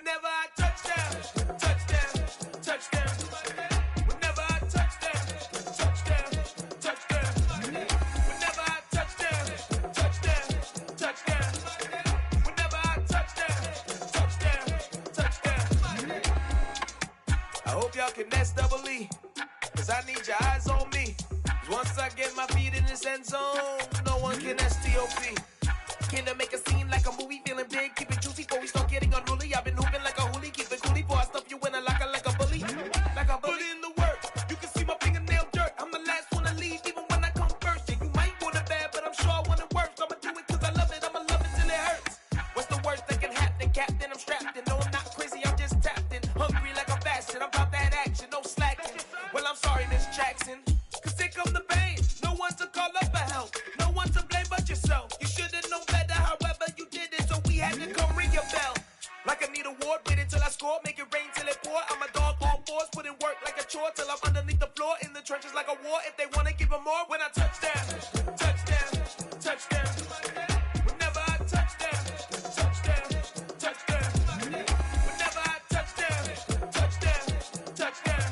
Whenever I touch down, touchdown, touchdown. Whenever I touch down, touchdown, touchdown. Whenever I touch down, touchdown, touchdown. Whenever I touch down, touchdown, touchdown. I hope y'all can nest double E, cause I need your eyes on me. Once I get my feet in this end zone, no one can STOP. Can I make a scene like a movie, feeling big, keep it juicy before we start getting unruly. I've been hooping like a hoolie, keep it coolie before I stuff you in a locker like a bully. Like a bully. Put in the work, you can see my fingernail dirt. I'm the last one to leave, even when I come first. Yeah, you might want it bad, but I'm sure I want it worse. I'ma do it cause I love it, I'ma love it till it hurts. What's the worst that can happen, Captain? I'm strapped in, no I'm not crazy, I'm just tapped in. Hungry like I'm fasting, I'm about that action, no slacking. Well, I'm sorry, Miss Jackson, cause here come the pain. No one to call up for help, no one to blame but yourself. You should've known better, however you did it, so we had to come ring your bell. Like I need a ward, wait until I score, make it rain till it pour. I'm a dog on fours, put in work like a chore till I'm underneath the floor, in the trenches like a war. If they wanna give them more, when I touch down, touchdown, touchdown. Whenever I touch down, touchdown, touchdown. Whenever I touch down, touchdown, touchdown.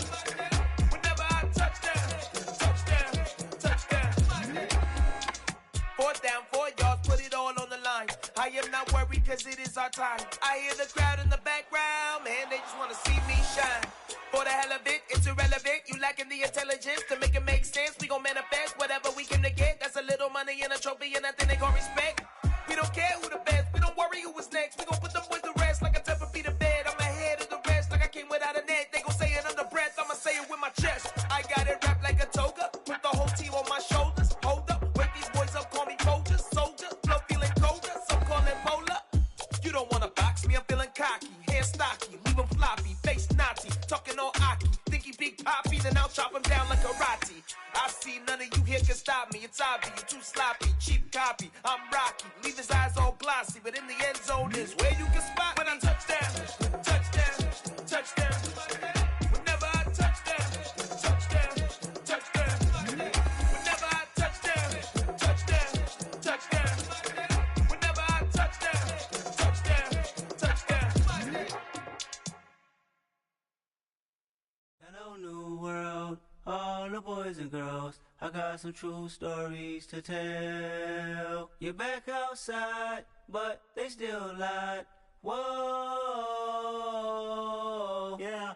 Whenever I touch down, touchdown, touchdown. 4th down, 4 yards, put it all on the line. I am not worried cause it is our time. I hear the crowd in the background, man, they just wanna see me shine. For the hell of it, it's irrelevant. You lacking the intelligence to make it make sense. We gon' manifest whatever we came to get. That's a little money and a trophy and nothing they gon' respect. We don't care who the best, we don't worry who was next. We gon' put them boys to rest like a Tempur-Pedic to bed. I'm ahead of the rest like I came without a net. They gon' say it under breath, I'ma say it with my chest. I got it wrapped like a toga, put the whole team on my shoulders. Hold up, wake these boys up, call me Folgers, soldier. Flow feeling colder, some call it polar. You don't wanna box me, I'm feeling cocky. Hair stocky, leave him floppy, face Nazi. Talking all Aki, think he big poppy, then I'll chop him down like karate. I see none of you here can stop me. It's obvious, you too sloppy, cheap copy. I'm Rocky, leave his eyes all glossy, but in the end zone is where you can spot when I touch down, touchdown, touchdown. Whenever I touch down, touchdown, touchdown. Whenever I touch down, touchdown, touchdown. Whenever I touch down, touchdown, touchdown. Hello, new world, all the boys and girls. I got some true stories to tell. You're back outside, but they still lied. Whoa, yeah.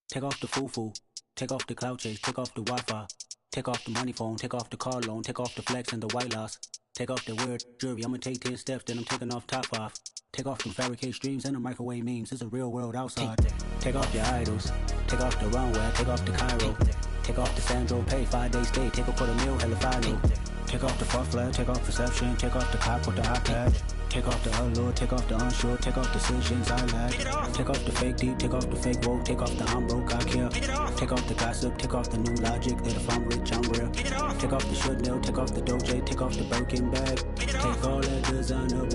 Take off the foo-foo, take off the cloud chase, take off the Wi-Fi, take off the money phone, take off the car loan, take off the flex and the white loss, take off the weird jewelry. I'ma take 10 steps, then I'm taking off top 5. Take off them fabricate streams and the microwave memes. It's a real world outside. Take off your idols, take off the runway, take off the Cairo, take off the Sandro Pay, 5-day stay, take off for the meal, hella final. Take off the fuck flag, take off perception, take off the cop with the iPad. Take off the allure, take off the unsure, take off decisions I lack. Take off the fake deep, take off the fake woke, take off the I'm broke, I care. Take off the gossip, take off the new logic that if I'm rich, I'm real. Take off the should know, take off the Doja, take off the Birkin bag. Take all that designer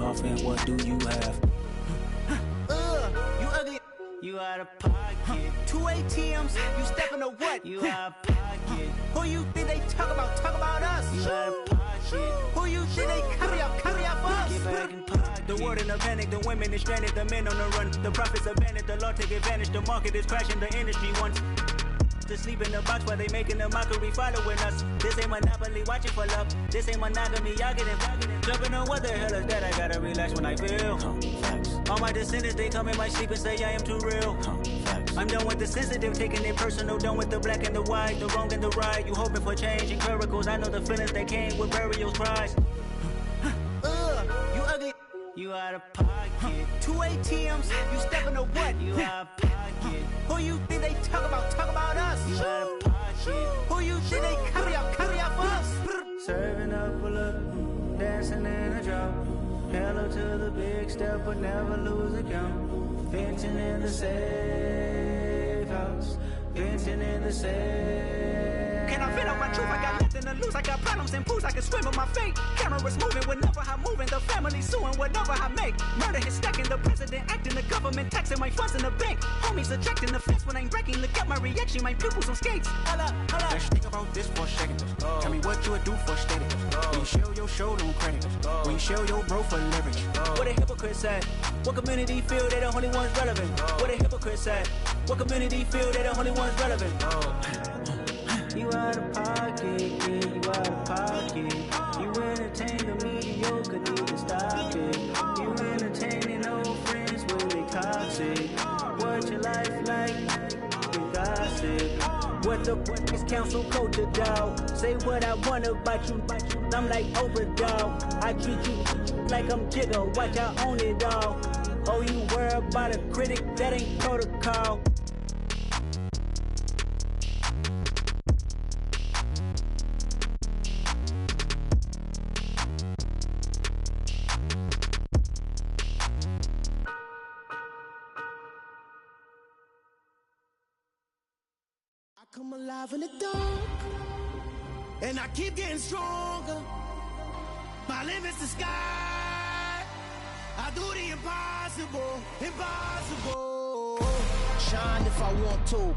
off and what do you have? You ugly. You out of pocket. 2 ATMs, you stepping to what? You out of pocket. Who you think they talk about? Talk about us. You out of pocket. Who you think they carry up for us? Get back in pocket. The world in a panic, the women is stranded, the men on the run. The profits abandoned, the law take advantage. The market is crashing, the industry wants to sleep in the box while they making a mockery following us. This ain't Monopoly, watching for love. This ain't monogamy, y'all getting jumping on what the hell is that? I gotta relax when I feel. All my descendants, they come in my sleep and say I am too real. I'm done with the sensitive, taking it personal. Done with the black and the white, the wrong and the right. You hoping for change and miracles. I know the feelings that came with burial cries. You ugly. You out of pocket. 2 ATMs, you stepping to what? You out of pocket. Who you think they talk about? Talk about us. You out of pocket. Who you think they carry up for us? Serving up a look, dancing in a drop. Hello to the big step, but never lose a count. Venting in the safe house. Venting in the safe. Can I feel up my truth? I got nothing nothing to lose. I got problems and booze, I can swim in my fate. Cameras moving whenever I'm moving. The family suing whatever I make. Murder is stacking, the president acting, the government taxing my funds in the bank. Homies ejecting the fence when I'm breaking. Look at my reaction, my pupils on skates. Holla, holla. Let's think about this for a second. Tell me what you would do for status. When you show your show, no credit. When you show your bro for leverage. What a hypocrite said. What community feel they the only ones relevant? What a hypocrite said. What community feel they the only ones relevant? You out of pocket, yeah, you out of pocket. You entertain the mediocre, need to stop it. You entertaining old friends when they toxic. What your life like? You gossip. What the is council culture, dog? Say what I want about you. I'm like Oprah, dog. I treat you like I'm Jigga. Watch I own it all. Oh, you worry about a critic? That ain't protocol. I come alive in the dark, and I keep getting stronger. My limit's the sky. I do the impossible, impossible. Shine if I want to.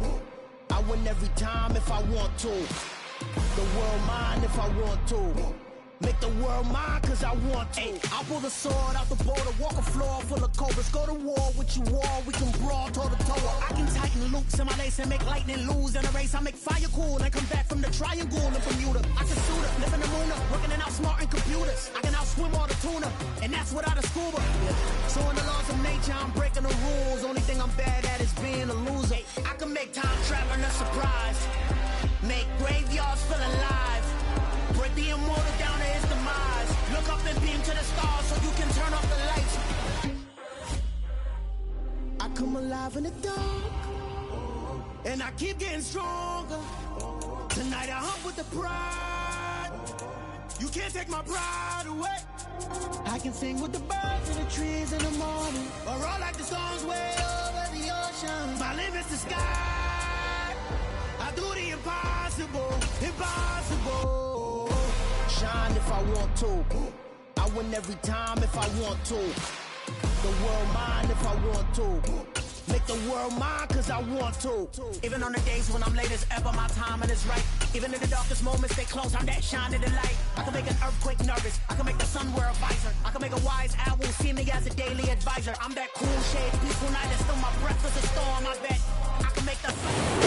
I win every time if I want to. The world mine if I want to. Make the world mine cause I want to. Ay, I'll pull the sword out the border, walk a floor full of cobras. Go to war with you all, we can brawl toe to toe. I can tighten loops in my lace and make lightning lose in a race. I make fire cool and come back from the triangle in Bermuda. I can shoot up, live in the moon up, working and outsmarting computers. I can outswim all the tuna, and that's without a scuba. So in the laws of nature, I'm breaking the rules. Only thing I'm bad at is being a loser. I can make time traveling a surprise, make graveyards feel alive. Break the immortal down to his demise. Look up and beam to the stars so you can turn off the lights. I come alive in the dark, and I keep getting stronger. Tonight I hunt with the pride. You can't take my pride away. I can sing with the birds and the trees in the morning, or roll like the storms way over the ocean. My limit's the sky. I do the impossible, impossible. Shine if I want to. I win every time if I want to. The world mine if I want to. Make the world mine cause I want to. Even on the days when I'm late as ever, my timing is right. Even in the darkest moments, stay close, I'm that shining the light. I can make an earthquake nervous, I can make the sun wear a visor. I can make a wise owl see me as a daily advisor. I'm that cool shade, peaceful night, and still my breath is a storm, I bet. I can make the...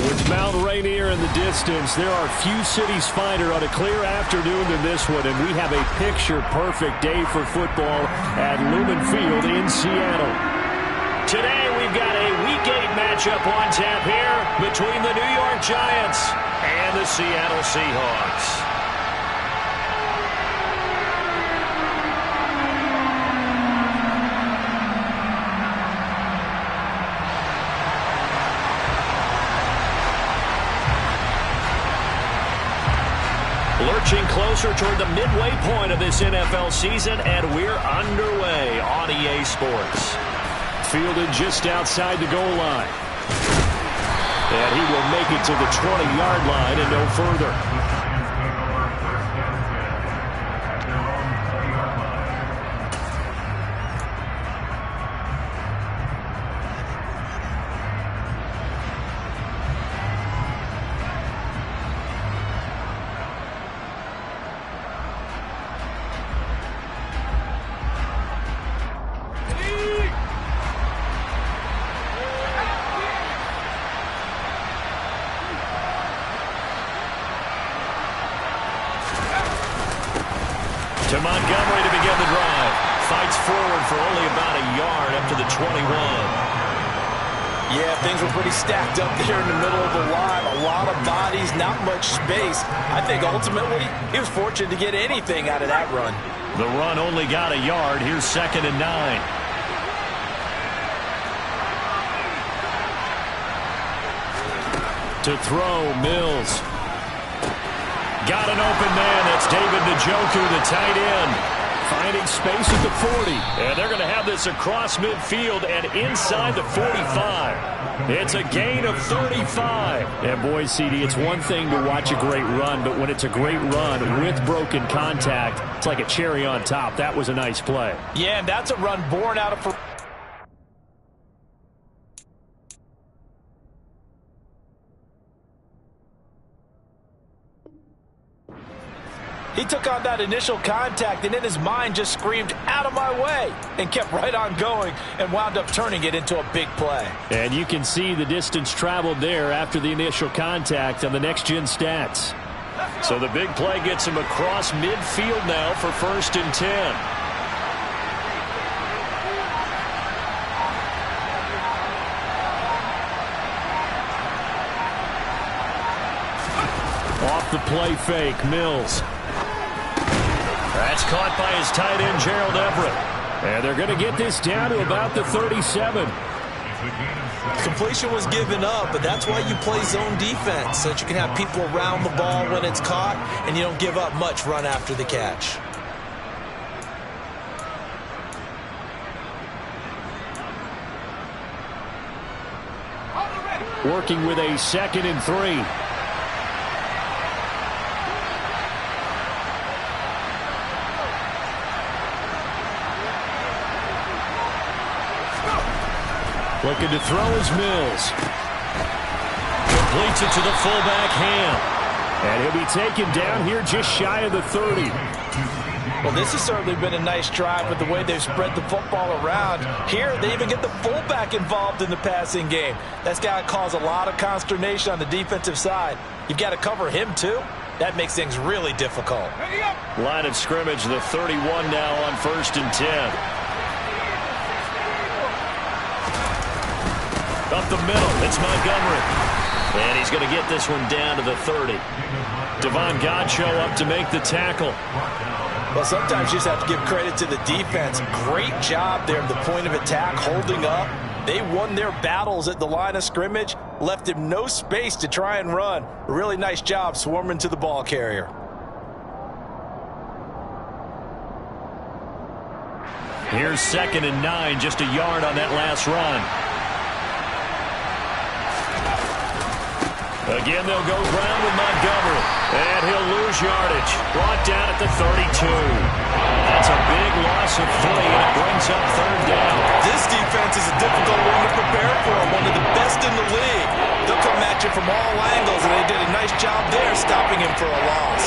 With Mount Rainier in the distance, there are few cities finer on a clear afternoon than this one, and we have a picture-perfect day for football at Lumen Field in Seattle. Today, we've got a Week 8 matchup on tap here between the New York Giants and the Seattle Seahawks. Lurching closer toward the midway point of this NFL season, and we're underway on EA Sports. Fielded just outside the goal line. And he will make it to the 20-yard line and no further. To Montgomery to begin the drive. Fights forward for only about a yard up to the 21. Yeah, things were pretty stacked up there in the middle of the line. A lot of bodies, not much space. I think ultimately he was fortunate to get anything out of that run. The run only got a yard. Here's 2nd and 9. To throw, Mills. Got an open man. That's David Njoku, the tight end. Finding space at the 40. And they're going to have this across midfield and inside the 45. It's a gain of 35. And boy, CD, it's one thing to watch a great run, but when it's a great run with broken contact, it's like a cherry on top. That was a nice play. Yeah, and that's a run born out of... He took on that initial contact, and in his mind just screamed, "Out of my way," and kept right on going and wound up turning it into a big play. And you can see the distance traveled there after the initial contact on the next-gen stats. So the big play gets him across midfield now for 1st and 10. Off the play fake, Mills. That's caught by his tight end, Gerald Everett. And they're going to get this down to about the 37. Completion was given up, but that's why you play zone defense, so that you can have people around the ball when it's caught, and you don't give up much run after the catch. Working with a 2nd and 3. Looking to throw his Mills. Completes it to the fullback, Ham. And he'll be taken down here just shy of the 30. Well, this has certainly been a nice drive with the way they've spread the football around. Here, they even get the fullback involved in the passing game. That's got to cause a lot of consternation on the defensive side. You've got to cover him, too. That makes things really difficult. Line of scrimmage, the 31 now on 1st and 10. Up the middle, it's Montgomery. And he's going to get this one down to the 30. Devon Godchaux up to make the tackle. Well, sometimes you just have to give credit to the defense. Great job there at the point of attack, holding up. They won their battles at the line of scrimmage, left him no space to try and run. A really nice job swarming to the ball carrier. Here's 2nd and 9, just a yard on that last run. Again, they'll go ground with Montgomery. And he'll lose yardage. Brought down at the 32. That's a big loss of 3, and it brings up 3rd down. This defense is a difficult one to prepare for, one of the best in the league. They'll come at you from all angles, and they did a nice job there stopping him for a loss.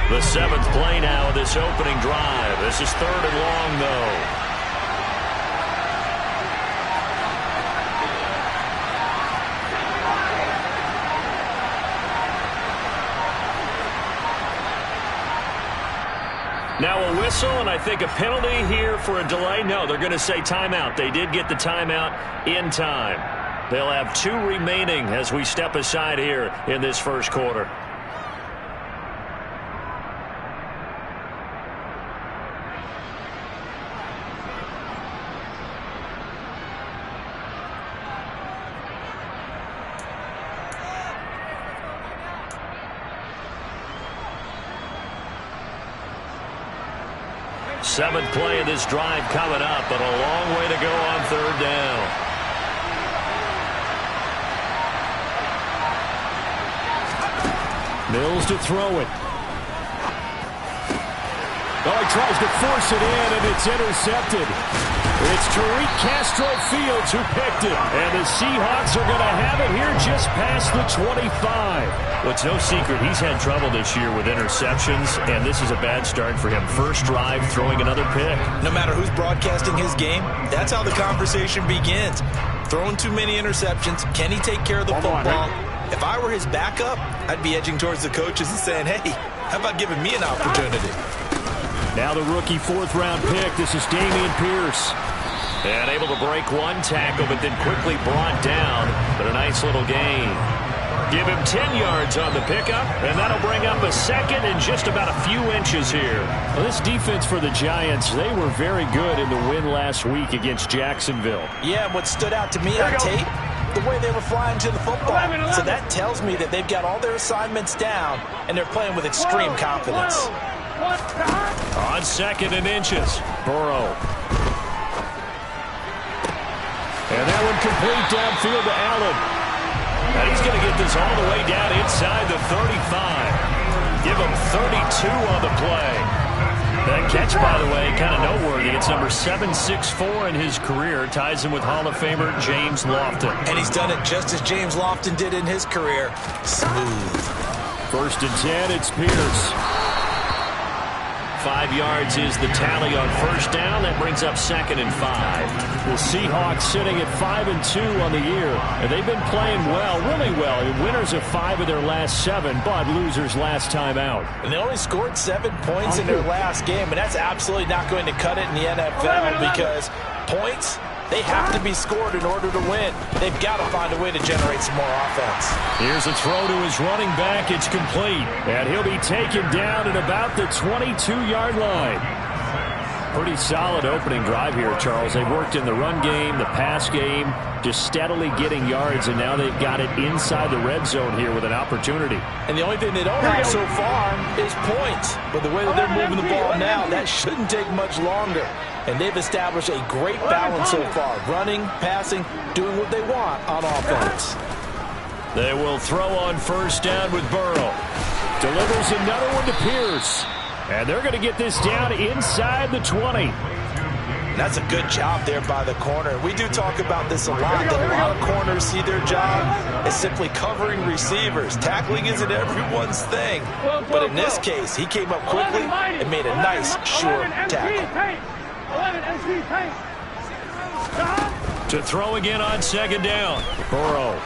The 7th play now of this opening drive. This is 3rd and long, though. Now a whistle, and I think a penalty here for a delay. No, they're going to say timeout. They did get the timeout in time. They'll have 2 remaining as we step aside here in this first quarter. Seventh play of this drive coming up, but a long way to go on 3rd down. Mills to throw it. Oh, he tries to force it in, and it's intercepted. It's Tariq Castro-Fields who picked it. And the Seahawks are going to have it here just past the 25. Well, it's no secret he's had trouble this year with interceptions, and this is a bad start for him. First drive, throwing another pick. No matter who's broadcasting his game, that's how the conversation begins. Throwing too many interceptions. Can he take care of the football? If I were his backup, I'd be edging towards the coaches and saying, hey, how about giving me an opportunity? Now the rookie 4th-round pick. This is Dameon Pierce. And able to break one tackle, but then quickly brought down. But a nice little gain. Give him 10 yards on the pickup, and that'll bring up a second and just about a few inches here. Well, this defense for the Giants, they were very good in the win last week against Jacksonville. Yeah, and what stood out to me on tape, the way they were flying to the football. So that tells me that they've got all their assignments down, and they're playing with extreme confidence. On second and inches, Burrow. And that one complete downfield to Allen. And he's going to get this all the way down inside the 35. Give him 32 on the play. That catch, by the way, kind of noteworthy. It's number 764 in his career. Ties him with Hall of Famer James Lofton. And he's done it just as James Lofton did in his career. Smooth. 1st and 10, it's Pierce. 5 yards is the tally on 1st down. That brings up 2nd and 5. The Seahawks sitting at 5-2 on the year. And they've been playing well, really well. Winners of 5 of their last 7, but losers last time out. And they only scored 7 points in their last game, and that's absolutely not going to cut it in the NFL because points, they have to be scored in order to win. They've got to find a way to generate some more offense. Here's a throw to his running back. It's complete. And he'll be taken down at about the 22-yard line. Pretty solid opening drive here, Charles. They've worked in the run game, the pass game, just steadily getting yards, and now they've got it inside the red zone here with an opportunity. And the only thing they don't have so far is points. But the way that they're moving the ball now, that shouldn't take much longer. And they've established a great balance so far. Running, passing, doing what they want on offense. They will throw on 1st down with Burrow. Delivers another one to Pierce. And they're going to get this down inside the 20. That's a good job there by the corner. We do talk about this a lot, that a lot of corners see their job as simply covering receivers. Tackling isn't everyone's thing. But in this case, he came up quickly and made a nice, sure tackle. To throw again on 2nd down. Burrow.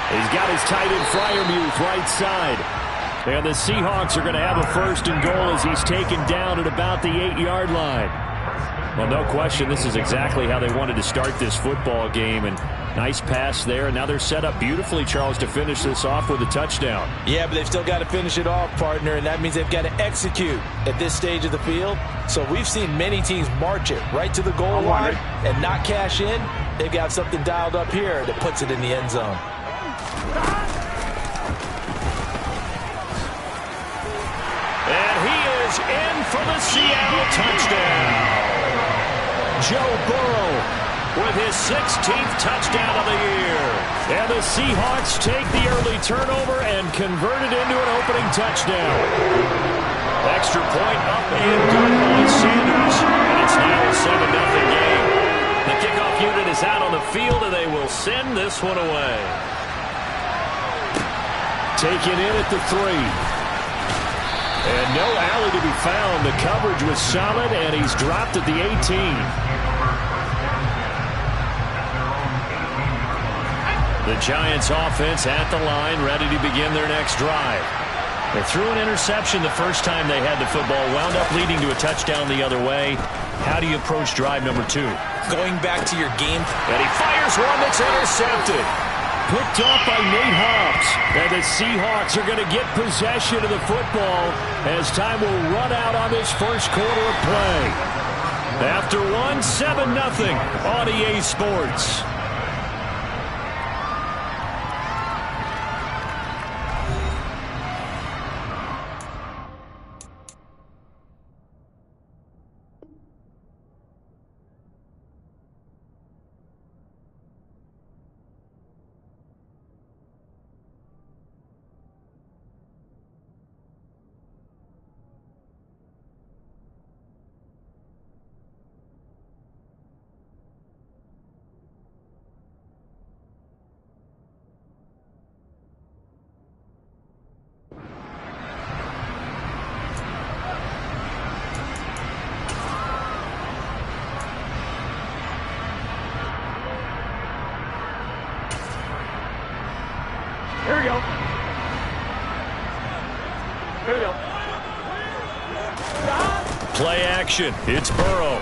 He's got his tight end Freiermuth right side. And the Seahawks are going to have a 1st and goal as he's taken down at about the 8-yard line. Well, no question, this is exactly how they wanted to start this football game. And nice pass there. And now they're set up beautifully, Charles, to finish this off with a touchdown. Yeah, but they've still got to finish it off, partner. And that means they've got to execute at this stage of the field. So we've seen many teams march it right to the goal line and not cash in. They've got something dialed up here that puts it in the end zone. And he is in for the Seattle touchdown. Joe Burrow with his 16th touchdown of the year. And the Seahawks take the early turnover and convert it into an opening touchdown. Extra point up and good by Sanders. And it's now a 7-0 game. The kickoff unit is out on the field, and they will send this one away. Taken in at the 3. And no alley to be found. The coverage was solid, and he's dropped at the 18. The Giants offense at the line, ready to begin their next drive. They threw an interception the first time they had the football, wound up leading to a touchdown the other way. How do you approach drive number 2? Going back to your game. And he fires one that's intercepted. Picked off by Nate Hobbs. And the Seahawks are going to get possession of the football as time will run out on this first quarter of play. After one, 7-0 on EA Sports. Here we go. Here we go. Play action. It's Burrow.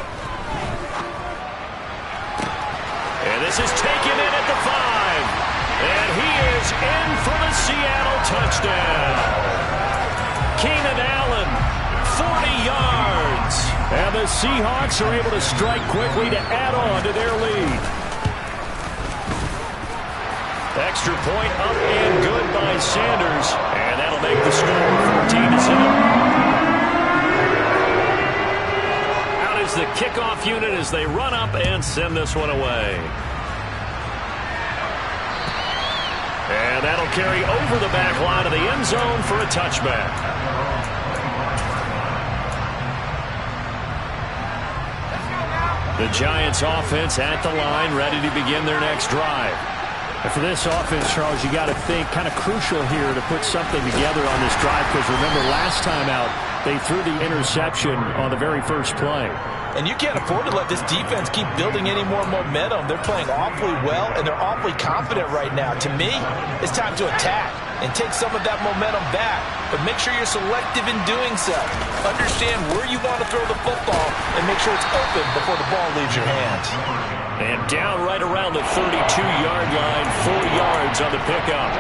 And this is taken in at the 5. And he is in for the Seattle touchdown. Keenan Allen, 40 yards. And the Seahawks are able to strike quickly to add on to their lead. Extra point up and good by Sanders. And that'll make the score 14-7. Out is the kickoff unit as they run up and send this one away. And that'll carry over the back line of the end zone for a touchback. The Giants offense at the line, ready to begin their next drive. And for this offense, Charles, you got to think kind of crucial here to put something together on this drive, because remember last time out they threw the interception on the very first play. And you can't afford to let this defense keep building any more momentum. They're playing awfully well, and they're awfully confident right now. To me, it's time to attack and take some of that momentum back. But make sure you're selective in doing so. Understand where you want to throw the football and make sure it's open before the ball leaves your hands. And down right around the 32-yard line, 4 yards on the pickup.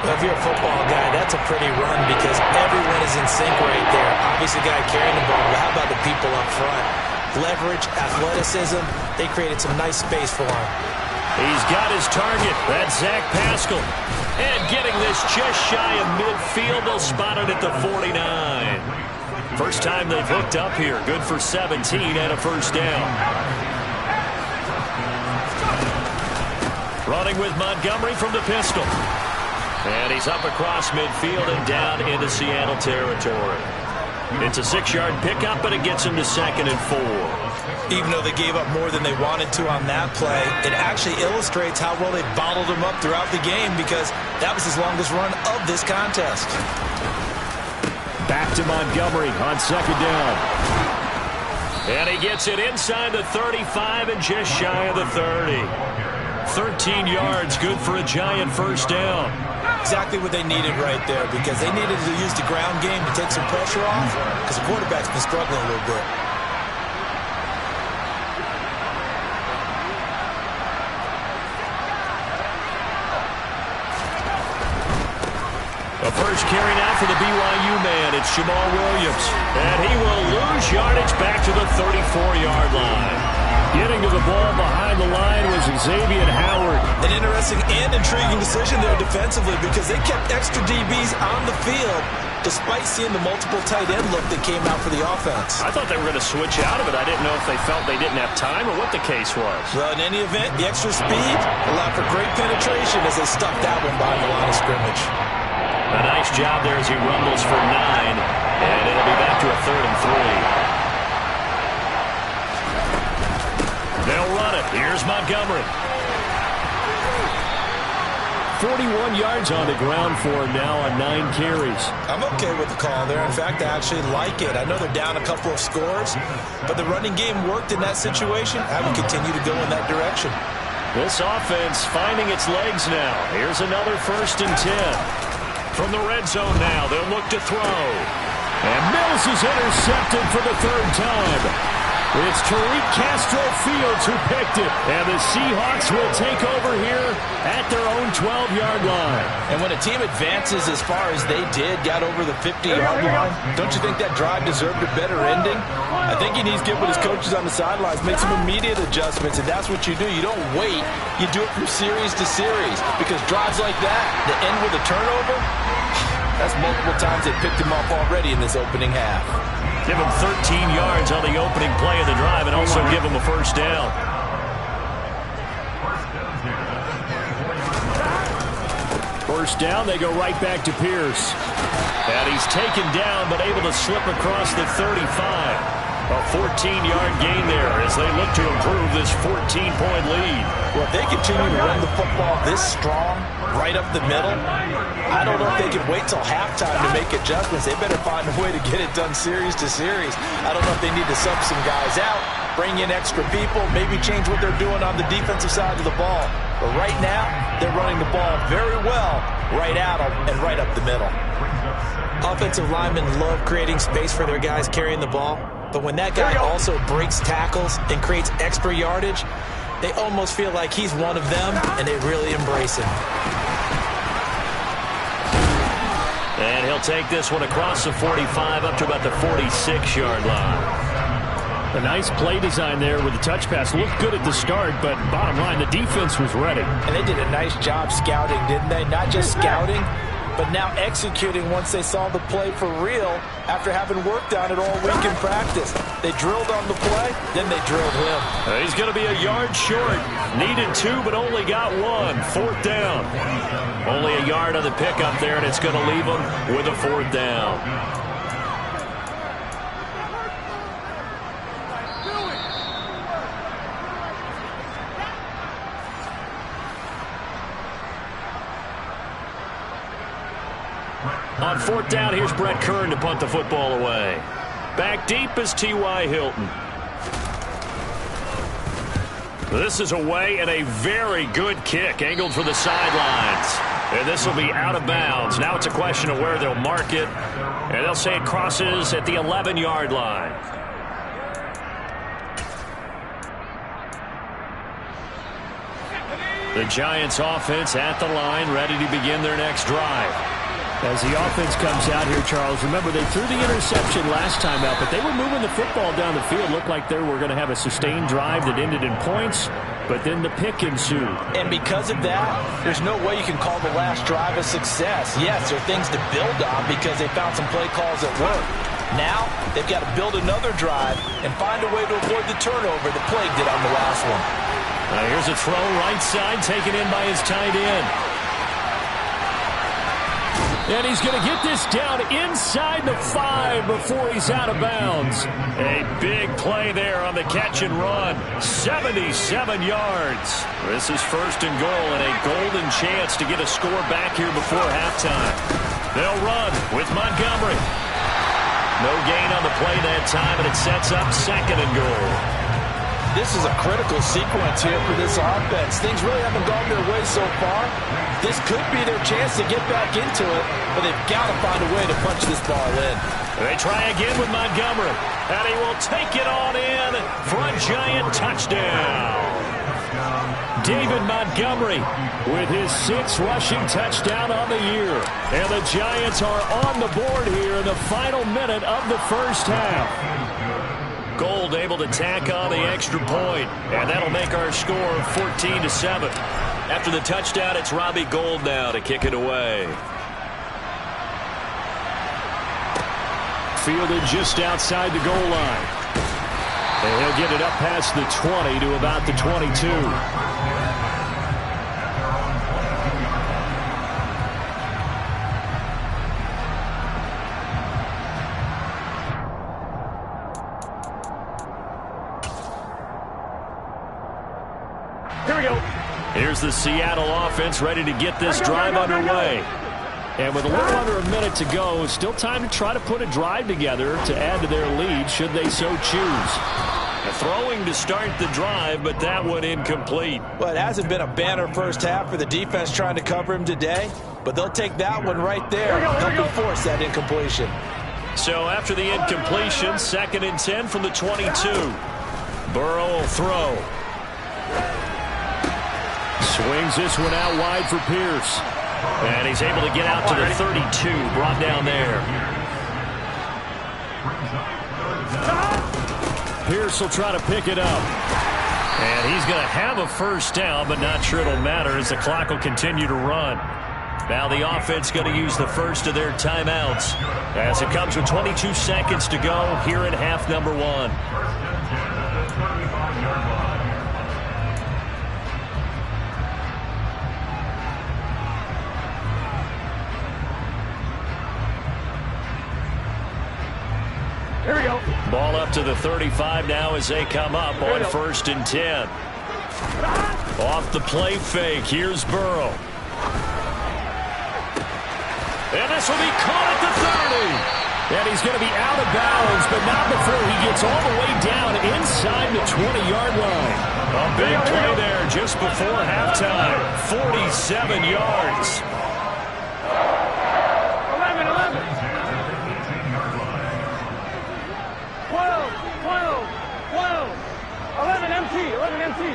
Well, if you're a football guy, that's a pretty run because everyone is in sync right there. Obviously, the guy carrying the ball, but how about the people up front? Leverage, athleticism, they created some nice space for him. He's got his target. That's Zach Pascal. And getting this just shy of midfield, they'll spot it at the 49. First time they've hooked up here. Good for 17 and a first down. Running with Montgomery from the pistol. And he's up across midfield and down into Seattle territory. It's a 6-yard pickup, but it gets him to 2nd and 4. Even though they gave up more than they wanted to on that play, it actually illustrates how well they bottled him up throughout the game because that was his longest run of this contest. Back to Montgomery on 2nd down. And he gets it inside the 35 and just shy of the 30. 13 yards, good for a Giant first down. Exactly what they needed right there because they needed to use the ground game to take some pressure off because the quarterback's been struggling a little bit. The first carry now for the BYU man. It's Jamal Williams. And he will lose yardage back to the 34-yard line. Getting to the ball behind the line was Xavier Howard. An interesting and intriguing decision there defensively because they kept extra DBs on the field despite seeing the multiple tight end look that came out for the offense. I thought they were going to switch out of it. I didn't know if they felt they didn't have time or what the case was. Well, in any event, the extra speed allowed for great penetration as they stuffed that one behind the line of scrimmage. A nice job there as he rumbles for 9, and it'll be back to a 3rd and 3. They'll run it. Here's Montgomery. 41 yards on the ground for him now on 9 carries. I'm okay with the call there. In fact, I actually like it. I know they're down a couple of scores, but the running game worked in that situation. I would continue to go in that direction. This offense finding its legs now. Here's another 1st and 10. From the red zone now, they'll look to throw. And Mills is intercepted for the 3rd time. It's Tariq Castro-Fields who picked it. And the Seahawks will take over here at their own 12-yard line. And when a team advances as far as they did, got over the 50-yard line, don't you think that drive deserved a better ending? I think he needs to get with his coaches on the sidelines, make some immediate adjustments, and that's what you do. You don't wait. You do it from series to series because drives like that, that end with a turnover, that's multiple times they picked him off already in this opening half. Give him 13 yards on the opening play of the drive and also give him a first down. First down, they go right back to Pierce. And he's taken down but able to slip across the 35. A 14-yard gain there as they look to improve this 14-point lead. Well, if they continue to run the football this strong, right up the middle, I don't know if they can wait till halftime to make adjustments. They better find a way to get it done series to series. I don't know if they need to sub some guys out, bring in extra people, maybe change what they're doing on the defensive side of the ball. But right now, they're running the ball very well right at them and right up the middle. Offensive linemen love creating space for their guys carrying the ball. But when that guy also breaks tackles and creates extra yardage, they almost feel like he's one of them, and they really embrace him. And he'll take this one across the 45 up to about the 46-yard line. A nice play design there with the touch pass. Looked good at the start, but bottom line, the defense was ready. And they did a nice job scouting, didn't they? Not just scouting, but now executing once they saw the play for real after having worked on it all week in practice. They drilled on the play, then they drilled him. He's going to be a yard short. Needed 2, but only got 1. 4th down. Only a yard on the pickup there, and it's going to leave him with a 4th down. On 4th down, here's Brett Kern to punt the football away. Back deep is T.Y. Hilton. This is away and a very good kick, angled for the sidelines. And this will be out of bounds. Now it's a question of where they'll mark it. And they'll say it crosses at the 11-yard line. The Giants offense at the line, ready to begin their next drive. As the offense comes out here, Charles, remember they threw the interception last time out, but they were moving the football down the field. Looked like they were going to have a sustained drive that ended in points, but then the pick ensued. And because of that, there's no way you can call the last drive a success. Yes, there are things to build on because they found some play calls that work. Now, they've got to build another drive and find a way to avoid the turnover that plagued it on the last one. Here's a throw right side taken in by his tight end. And he's going to get this down inside the 5 before he's out of bounds. A big play there on the catch and run. 77 yards. This is 1st and goal and a golden chance to get a score back here before halftime. They'll run with Montgomery. No gain on the play that time, and it sets up 2nd and goal. This is a critical sequence here for this offense. Things really haven't gone their way so far. This could be their chance to get back into it, but they've got to find a way to punch this ball in. They try again with Montgomery, and he will take it on in for a Giant touchdown. David Montgomery with his 6th rushing touchdown on the year. And the Giants are on the board here in the final minute of the first half. Gold able to tack on the extra point, and that'll make our score 14-7. After the touchdown, it's Robbie Gould now to kick it away. Fielded just outside the goal line. And he'll get it up past the 20 to about the 22. Here's the Seattle offense ready to get this drive underway. And with a little under a minute to go, still time to try to put a drive together to add to their lead should they so choose. Throwing to start the drive, but that one incomplete. Well, it hasn't been a banner first half for the defense trying to cover him today, but they'll take that one right there, helping force that incompletion. So after the incompletion, 2nd and 10 from the 22. Burrow will throw. Swings this one out wide for Pierce. And he's able to get out to the 32, brought down there. Pierce will try to pick it up. And he's going to have a 1st down, but not sure it'll matter as the clock will continue to run. Now the offense going to use the first of their timeouts as it comes with 22 seconds to go here in half number 1. Here we go. Ball up to the 35 now as they come up on 1st and 10. Off the play fake, here's Burrow. And this will be caught at the 30. And he's going to be out of bounds, but not before he gets all the way down inside the 20-yard line. A big play there just before halftime. 47 yards. 11 empty.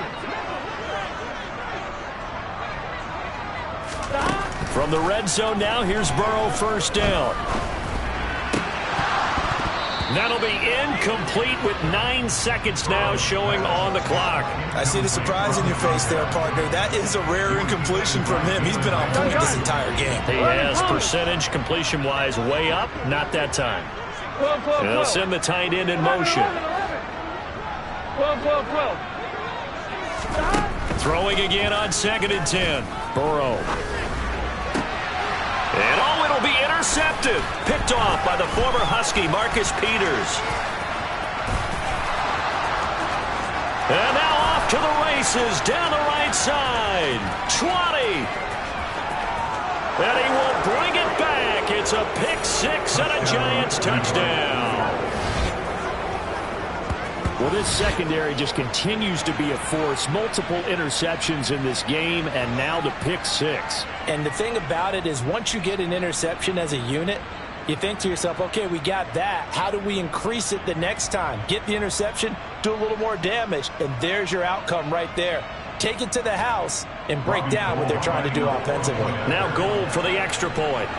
From the red zone now, here's Burrow, first down. That'll be incomplete with 9 seconds now showing on the clock. I see the surprise in your face there, partner. That is a rare incompletion from him. He's been on point this entire game. He has percentage completion-wise way up. Not that time. They'll send the tight end in motion. Throwing again on 2nd and 10. Burrow. And it'll be intercepted. Picked off by the former Husky, Marcus Peters. And now off to the races down the right side. 20. And he will bring it back. It's a pick 6 and a Giants touchdown. Well, this secondary just continues to be a force. Multiple interceptions in this game, and now the pick 6. And the thing about it is once you get an interception as a unit, you think to yourself, okay, we got that. How do we increase it the next time? Get the interception, do a little more damage, and there's your outcome right there. Take it to the house and break down what they're trying to do offensively. Now Gould for the extra point.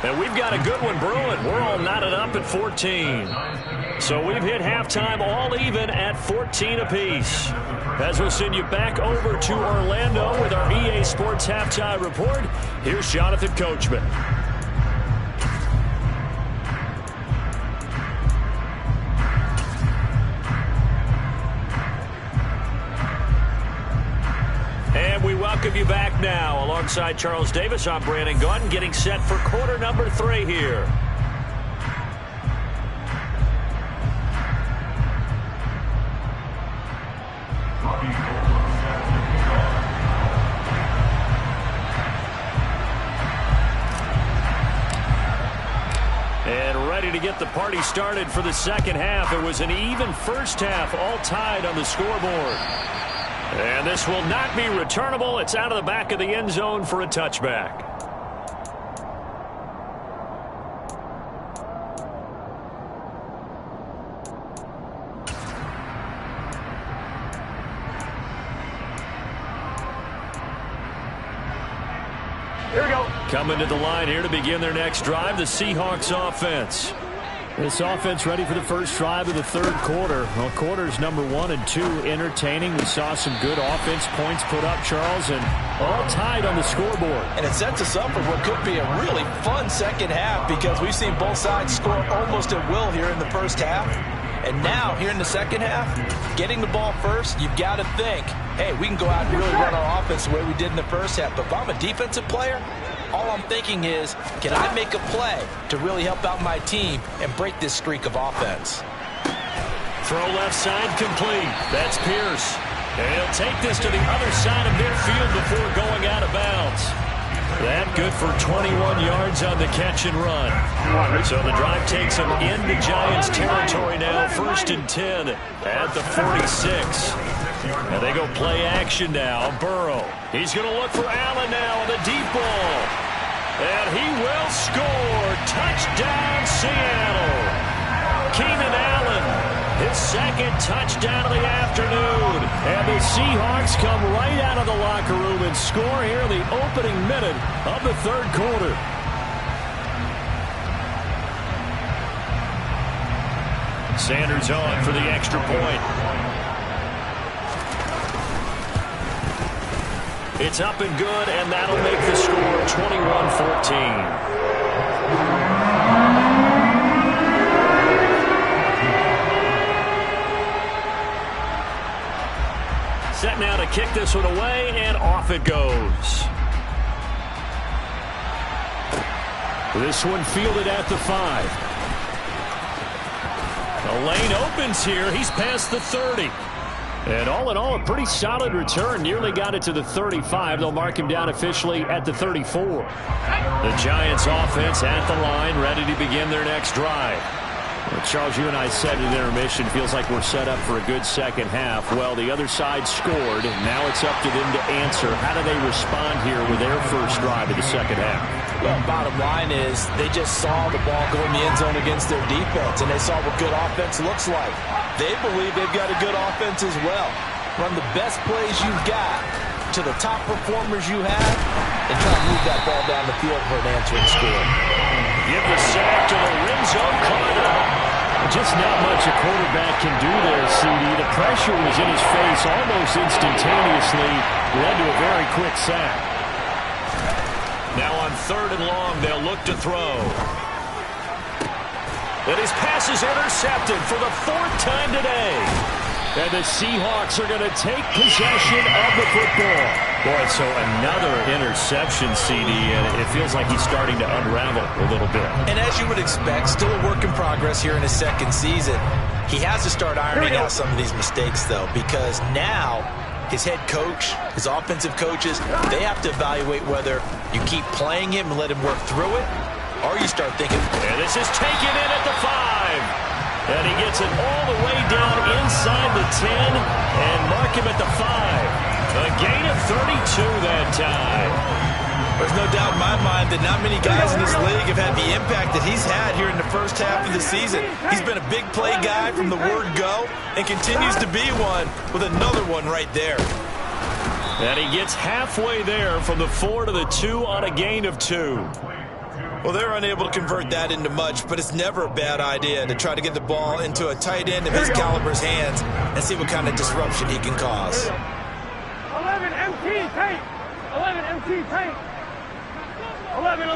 And we've got a good one brewing. We're all knotted up at 14. So we've hit halftime all even at 14 apiece. As we'll send you back over to Orlando with our EA Sports Halftime Report, here's Jonathan Coachman. And we welcome you back now. Alongside Charles Davis, I'm Brandon Gaudin, getting set for quarter number 3 here. And ready to get the party started for the second half. It was an even first half, all tied on the scoreboard. And this will not be returnable. It's out of the back of the end zone for a touchback. Here we go. Coming to the line here to begin their next drive, the Seahawks offense. This offense ready for the first drive of the third quarter. Well, quarters number 1 and 2 entertaining. We saw some good offense points put up, Charles, and all tied on the scoreboard. And it sets us up for what could be a really fun second half because we've seen both sides score almost at will here in the first half. And now, here in the second half, getting the ball first, you've got to think, hey, we can go out and really run our offense the way we did in the first half. But if I'm a defensive player, all I'm thinking is, can I make a play to really help out my team and break this streak of offense? Throw left side complete. That's Pierce. And he'll take this to the other side of midfield before going out of bounds. That good for 21 yards on the catch and run. So the drive takes them into Giants territory now. 1st and 10 at the 46. And they go play action now. Burrow. He's going to look for Allen now on the deep ball. And he will score. Touchdown, Seattle. Keenan Allen, his second touchdown of the afternoon. And the Seahawks come right out of the locker room and score here in the opening minute of the third quarter. Sanders on for the extra point. It's up and good, and that'll make the score 21-14. Set now to kick this one away, and off it goes. This one fielded at the 5. The lane opens here. He's past the 30. And all in all, a pretty solid return. Nearly got it to the 35. They'll mark him down officially at the 34. The Giants offense at the line, ready to begin their next drive. Well, Charles, you and I said in intermission, feels like we're set up for a good second half. Well, the other side scored. Now it's up to them to answer. How do they respond here with their first drive of the second half? Well, bottom line is they just saw the ball go in the end zone against their defense, and they saw what good offense looks like. They believe they've got a good offense as well. Run the best plays you've got to the top performers you have, and try to move that ball down the field for an answering score. Give the sack to Lorenzo Carter. Just not much a quarterback can do there, CD. The pressure was in his face almost instantaneously, led to a very quick sack. Now on 3rd and long, they'll look to throw. And his pass is intercepted for the 4th time today. And the Seahawks are going to take possession of the football. Boy, so another interception, CD, and it feels like he's starting to unravel a little bit. And as you would expect, still a work in progress here in his 2nd season. He has to start ironing out some of these mistakes, though, because now his head coach, his offensive coaches, they have to evaluate whether you keep playing him and let him work through it, or you start thinking, and this is taken in at the 5. And he gets it all the way down inside the 10 and mark him at the 5. A gain of 32 that time. There's no doubt in my mind that not many guys in this league have had the impact that he's had here in the first half of the season. He's been a big play guy from the word go and continues to be one with another one right there. And he gets halfway there from the 4 to the 2 on a gain of 2. Well, they're unable to convert that into much, but it's never a bad idea to try to get the ball into a tight end of his caliber's hands and see what kind of disruption he can cause. 11 MT tape. 11 MT tape. 11.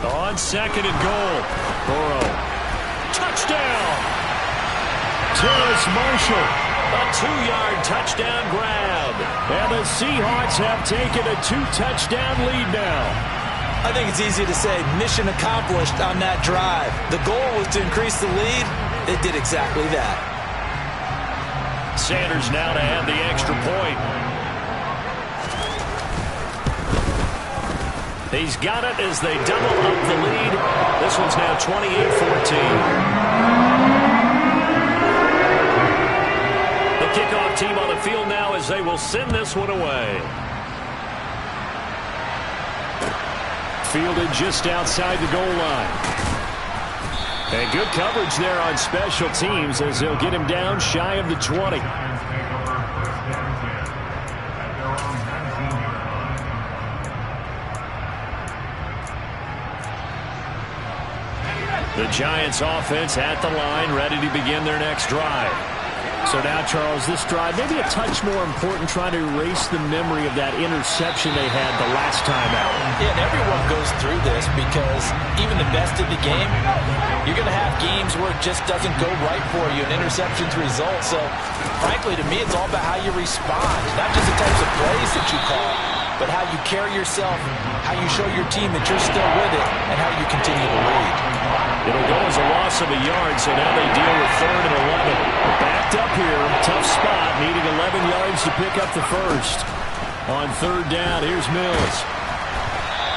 On 2nd and goal, Burrow. Touchdown! Terrace Marshall, a 2-yard touchdown grab. And the Seahawks have taken a 2-touchdown lead now. I think it's easy to say mission accomplished on that drive. The goal was to increase the lead. It did exactly that. Sanders now to add the extra point. He's got it as they double up the lead. This one's now 28-14. The kickoff team on the field now as they will send this one away. Fielded just outside the goal line. And good coverage there on special teams as they'll get him down shy of the 20. The Giants offense at the line, ready to begin their next drive. So now, Charles, this drive maybe a touch more important, trying to erase the memory of that interception they had the last time out. Yeah, and everyone goes through this because even the best of the game, you're going to have games where it just doesn't go right for you, and interceptions result. So, frankly, to me, it's all about how you respond, not just the types of plays that you call, but how you carry yourself, how you show your team that you're still with it, and how you continue to lead. It'll go as a loss of a yard, so now they deal with 3rd and 11. Backed up here, tough spot, needing 11 yards to pick up the first. On 3rd down, here's Mills.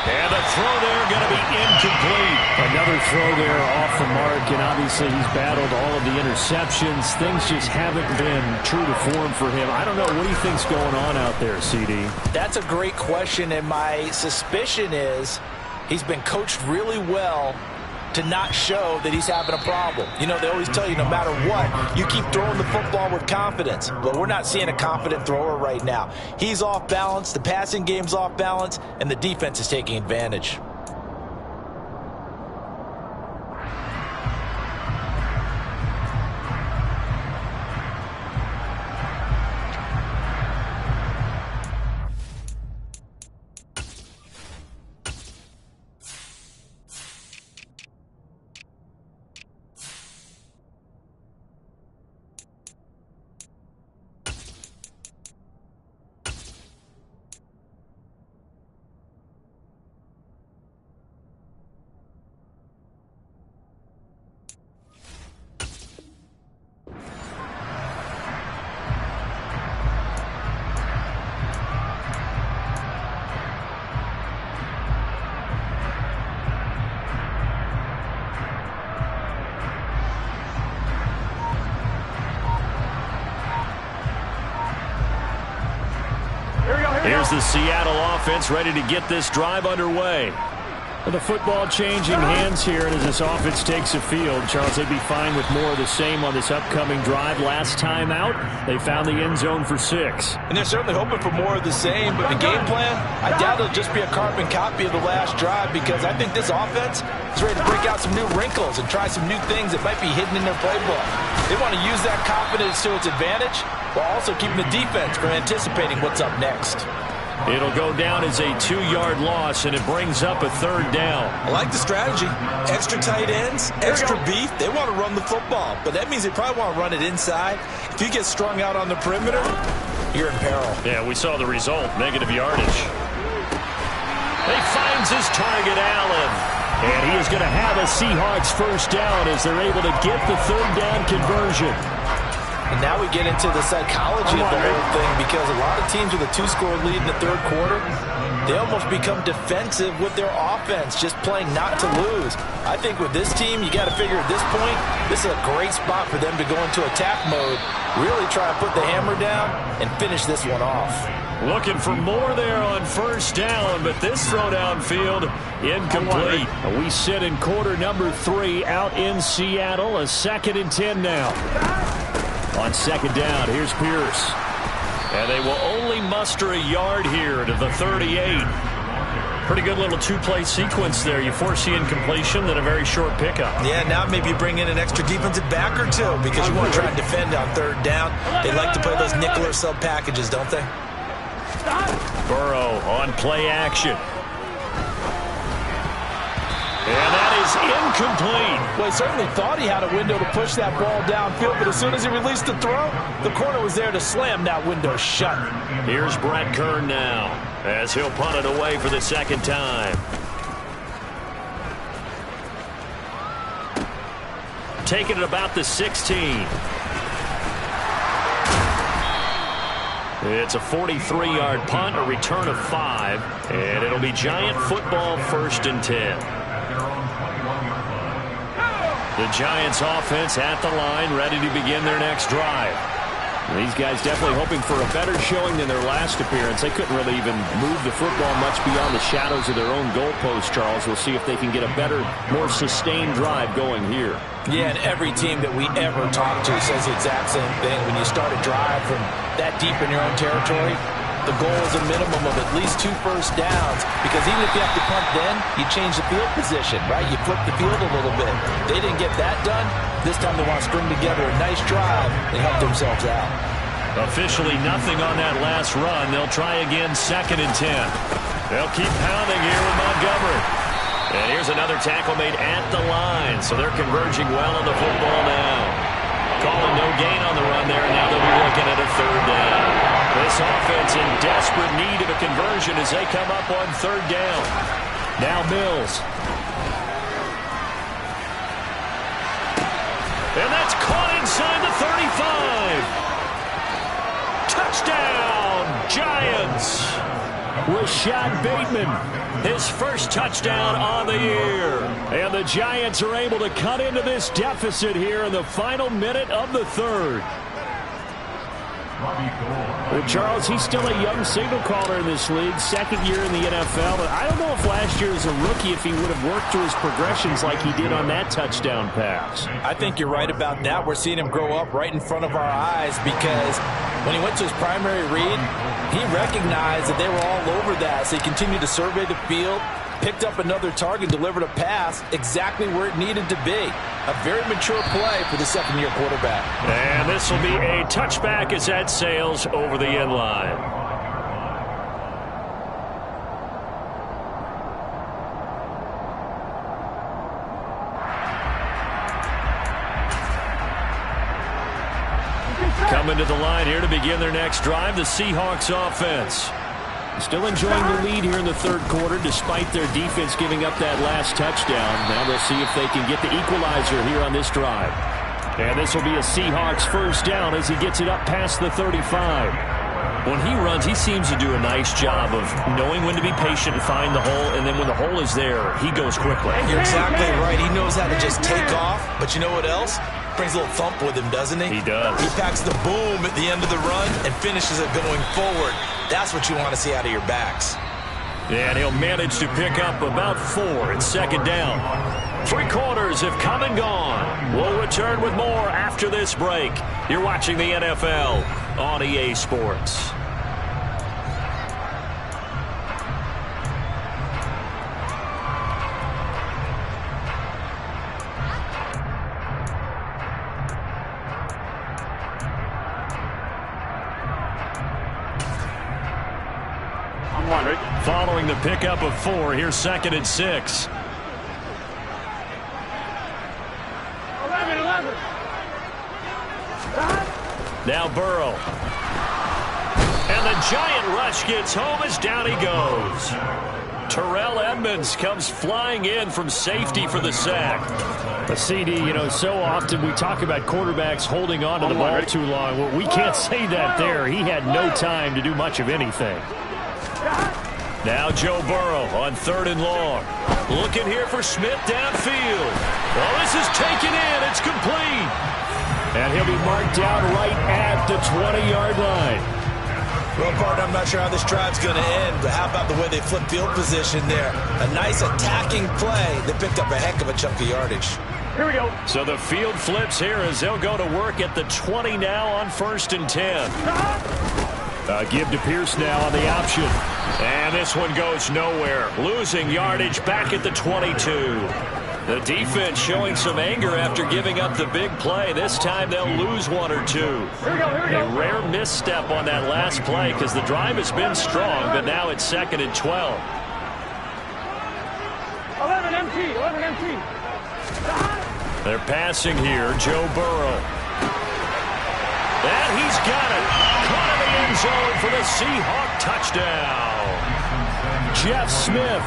And the throw there going to be incomplete. Another throw there off the mark, and obviously he's battled all of the interceptions. Things just haven't been true to form for him. I don't know, what do you think's going on out there, CD? That's a great question, and my suspicion is he's been coached really well to not show that he's having a problem. You know, they always tell you no matter what, you keep throwing the football with confidence. But we're not seeing a confident thrower right now. He's off balance, the passing game's off balance, and the defense is taking advantage. here's the Seattle offense ready to get this drive underway. The football changing hands here, and as this offense takes the field, Charles, they'd be fine with more of the same on this upcoming drive. Last time out, they found the end zone for 6. And they're certainly hoping for more of the same, but the game plan, I doubt it'll just be a carbon copy of the last drive, because I think this offense is ready to break out some new wrinkles and try some new things that might be hidden in their playbook. They want to use that confidence to its advantage, while also keeping the defense from anticipating what's up next. It'll go down as a 2-yard loss, and it brings up a 3rd down. I like the strategy. Extra tight ends, extra beef. They want to run the football, but that means they probably want to run it inside. If you get strung out on the perimeter, you're in peril. Yeah, we saw the result, negative yardage. He finds his target, Allen. And he is going to have a Seahawks 1st down as they're able to get the 3rd down conversion. And now we get into the psychology of the whole thing, because a lot of teams with a 2-score lead in the 3rd quarter, they almost become defensive with their offense, just playing not to lose. I think with this team, you got to figure at this point, this is a great spot for them to go into attack mode, really try to put the hammer down and finish this one off. Looking for more there on 1st down, but this throw downfield incomplete. We sit in quarter number 3 out in Seattle, a 2nd and 10 now. On 2nd down, here's Pierce. And they will only muster a yard here to the 38. Pretty good little 2-play sequence there. You force the incompletion, then a very short pickup. Yeah, now maybe you bring in an extra defensive back or two, because you want to try and defend on 3rd down. They like to play those nickel or sub packages, don't they? Burrow on play action. And that is incomplete. Well, he certainly thought he had a window to push that ball downfield, but as soon as he released the throw, the corner was there to slam that window shut. Here's Brett Kern now, as he'll punt it away for the 2nd time. Taking it about the 16. It's a 43-yard punt, a return of 5, and it'll be Giant football 1st and 10. The Giants offense at the line, ready to begin their next drive. These guys definitely hoping for a better showing than their last appearance. They couldn't really even move the football much beyond the shadows of their own goalpost, Charles. We'll see if they can get a better, more sustained drive going here. Yeah, and every team that we ever talk to says the exact same thing. When you start a drive from that deep in your own territory, the goal is a minimum of at least 2 first downs, because even if you have to punt then, you change the field position, right? You flip the field a little bit. They didn't get that done. This time they want to string together a nice drive and help themselves out. Officially nothing on that last run. They'll try again 2nd and 10. They'll keep pounding here with Montgomery. And here's another tackle made at the line, so they're converging well on the football now. Calling no gain on the run there, and now they'll be looking at a 3rd down. This offense in desperate need of a conversion as they come up on 3rd down. Now Mills. And that's caught inside the 35. Touchdown, Giants. Rashad Bateman, his 1st touchdown on the year. And the Giants are able to cut into this deficit here in the final minute of the 3rd. Well, Charles, he's still a young signal caller in this league, 2nd year in the NFL. But I don't know if last year as a rookie, if he would have worked through his progressions like he did on that touchdown pass. I think you're right about that. We're seeing him grow up right in front of our eyes, because when he went to his primary read, he recognized that they were all over that. So he continued to survey the field, picked up another target, delivered a pass exactly where it needed to be. A very mature play for the 2nd-year quarterback. And this will be a touchback as that sails over the end line. Coming to the line here to begin their next drive, the Seahawks offense. Still enjoying the lead here in the 3rd quarter, despite their defense giving up that last touchdown. Now they'll see if they can get the equalizer here on this drive. And this will be a Seahawks 1st down as he gets it up past the 35. When he runs, he seems to do a nice job of knowing when to be patient and find the hole, and then when the hole is there, he goes quickly. You're exactly right. He knows how to just take off, but you know what else? Brings a little thump with him, doesn't he? He does. He packs the boom at the end of the run and finishes it going forward. That's what you want to see out of your backs. And he'll manage to pick up about 4 at second down. 3 quarters have come and gone. We'll return with more after this break. You're watching the NFL on EA Sports. Following the pickup of 4, here's 2nd and 6. 11. Now Burrow. And the giant rush gets home as down he goes. Terrell Edmonds comes flying in from safety for the sack. The CD, so often we talk about quarterbacks holding on to the ball too long. Well, we can't say that there. He had no time to do much of anything. Now Joe Burrow on 3rd and long. Looking here for Smith downfield. Well, this is taken in. It's complete. And he'll be marked down right at the 20-yard line. Well, partner, I'm not sure how this drive's going to end, but how about the way they flip field position there? A nice attacking play. They picked up a heck of a chunk of yardage. Here we go. So the field flips here as they'll go to work at the 20 now on 1st and 10. Give to Pierce now on the option. And this one goes nowhere. Losing yardage back at the 22. The defense showing some anger after giving up the big play. This time they'll lose 1 or 2. Here we go. A rare misstep on that last play because the drive has been strong, but now it's 2nd and 12. 11 MT. They're passing here. Joe Burrow. And he's got it. Caught in the end zone for the Seahawk touchdown. Jeff Smith,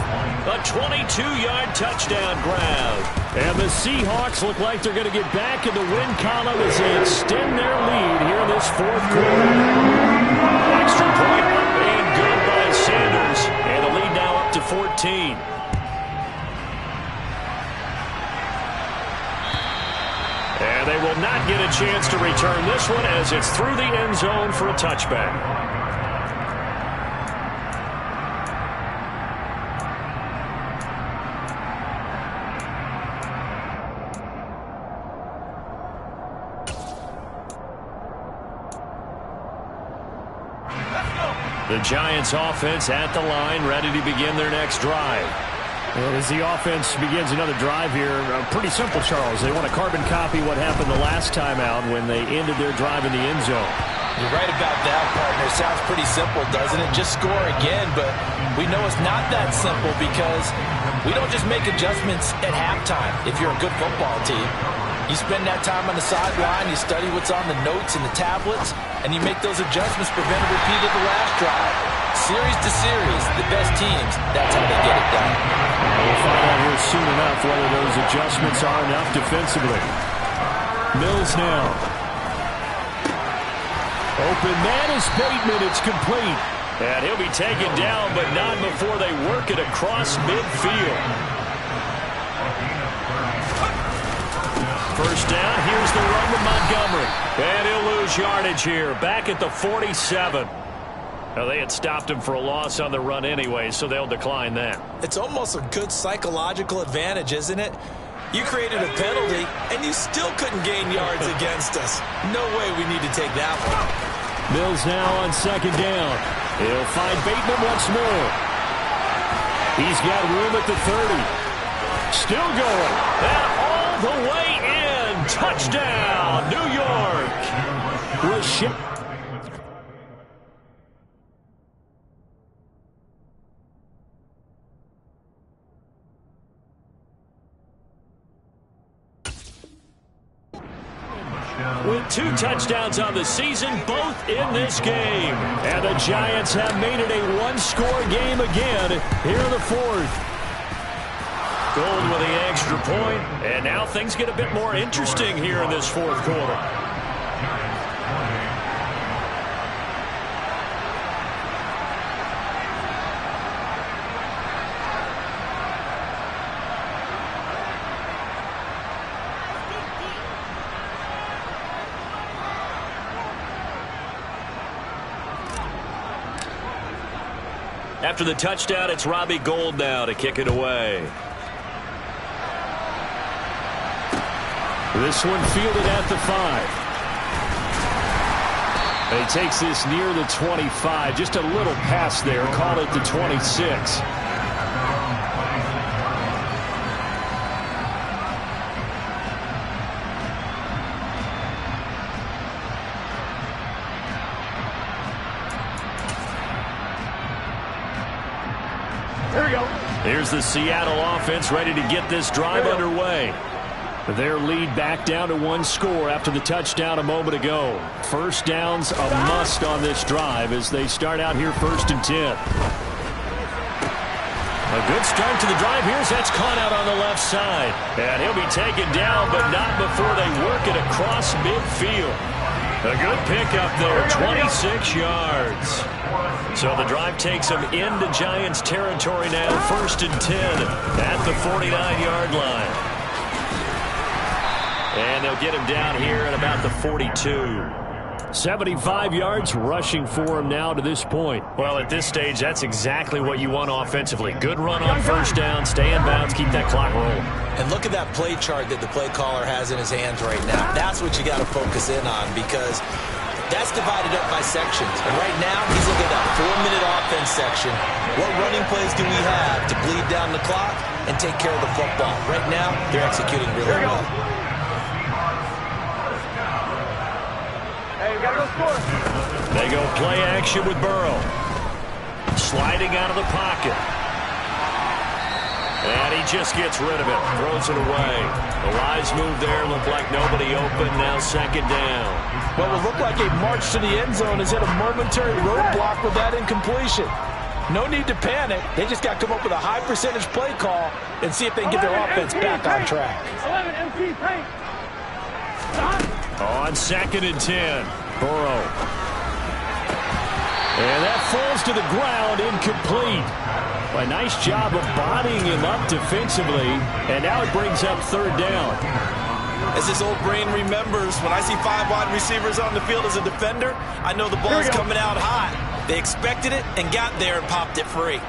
a 22-yard touchdown grab. And the Seahawks look like they're going to get back in the win column as they extend their lead here in this 4th quarter. Extra point being good by Sanders. And the lead now up to 14. And they will not get a chance to return this one as it's through the end zone for a touchback. The Giants offense at the line, ready to begin their next drive. Well, as the offense begins another drive here, pretty simple, Charles. They want to carbon copy what happened the last time out when they ended their drive in the end zone. You're right about that, partner. It sounds pretty simple, doesn't it? Just score again, but we know it's not that simple because we don't just make adjustments at halftime if you're a good football team. You spend that time on the sideline, you study what's on the notes and the tablets, and you make those adjustments, prevent a repeat of the last drive. Series to series, the best teams, that's how they get it done. We'll find out here soon enough whether those adjustments are enough defensively. Mills now. Open man is Bateman. It's complete. And he'll be taken down, but not before they work it across midfield. First down, here's the run with Montgomery. And he'll lose yardage here, back at the 47. Well, they had stopped him for a loss on the run anyway, so they'll decline that. It's almost a good psychological advantage, isn't it? You created a penalty, and you still couldn't gain yards against us. No way we need to take that one. Mills now on 2nd down. He'll find Bateman once more. He's got room at the 30. Still going. And all the way in. Touchdown, New York. With 2 touchdowns on the season, both in this game. And the Giants have made it a one-score game again here in the 4th. Gold with the extra point, and now things get a bit more interesting here in this 4th quarter. After the touchdown, it's Robbie Gould now to kick it away. This one fielded at the 5. And he takes this near the 25. Just a little pass there. Call it the 26. Here we go. Here's the Seattle offense ready to get this drive underway. Their lead back down to 1 score after the touchdown a moment ago. First down's a must on this drive as they start out here 1st and 10. A good start to the drive. Here's that's caught out on the left side. And he'll be taken down, but not before they work it across midfield. A good pickup there, 26 yards. So the drive takes them into Giants territory now, 1st and 10 at the 49-yard line. And they'll get him down here at about the 42. 75 yards rushing for him now to this point. Well, at this stage, that's exactly what you want offensively. Good run on 1st down, stay in bounds, keep that clock rolling. And look at that play chart that the play caller has in his hands right now. That's what you got to focus in on because that's divided up by sections. And right now, he's looking at that 4-minute offense section. What running plays do we have to bleed down the clock and take care of the football? Right now, they're executing really well. Hey, we got to go score. They go play action with Burrow. Sliding out of the pocket. And he just gets rid of it. Throws it away. The wise move there. Looked like nobody open. Now 2nd down. What will look like a march to the end zone has hit a momentary roadblock with that incompletion. No need to panic. They just got to come up with a high percentage play call and see if they can get their offense back on track. 11 MP paint. On 2nd and 10. Burrow. And that falls to the ground, incomplete. A nice job of bodying him up defensively, and now it brings up 3rd down. As his old brain remembers, when I see 5 wide receivers on the field as a defender, I know the ball's coming out hot. They expected it and got there and popped it free.